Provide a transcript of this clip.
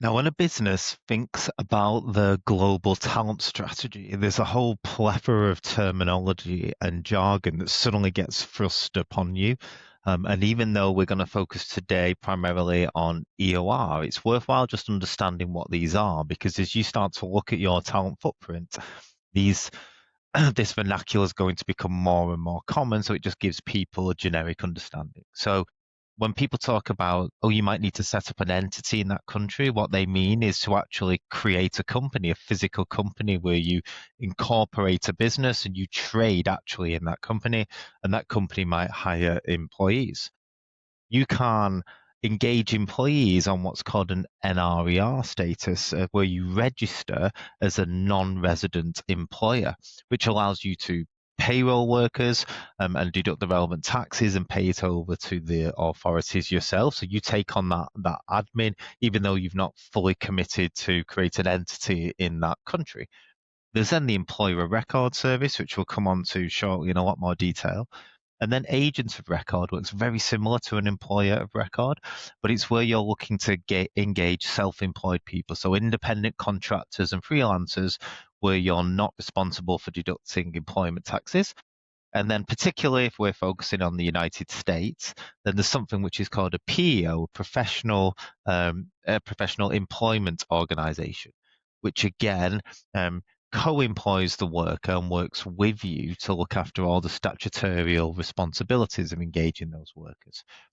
Now, when a business thinks about the global talent strategy, there's a whole plethora of terminology and jargon that suddenly gets thrust upon you. And even though we're going to focus today primarily on EOR, it's worthwhile just understanding what these are because as you start to look at your talent footprint, these this vernacular is going to become more and more common, so it just gives people a generic understanding. So when people talk about, oh, you might need to set up an entity in that country, what they mean is to actually create a company, a physical company where you incorporate a business and you trade actually in that company, and that company might hire employees. You can engage employees on what's called an NRER status, where you register as a non-resident employer, which allows you to payroll workers and deduct the relevant taxes and pay it over to the authorities yourself. So you take on that admin, even though you've not fully committed to create an entity in that country. There's then the employer of record service, which we'll come on to shortly in a lot more detail. And then agents of record works very similar to an employer of record, but it's where you're looking to engage self-employed people, so independent contractors and freelancers, where you're not responsible for deducting employment taxes. And then, particularly if we're focusing on the United States, then there's something which is called a PEO, a professional employment organization, which again co-employs the worker and works with you to look after all the statutorial responsibilities of engaging those workers.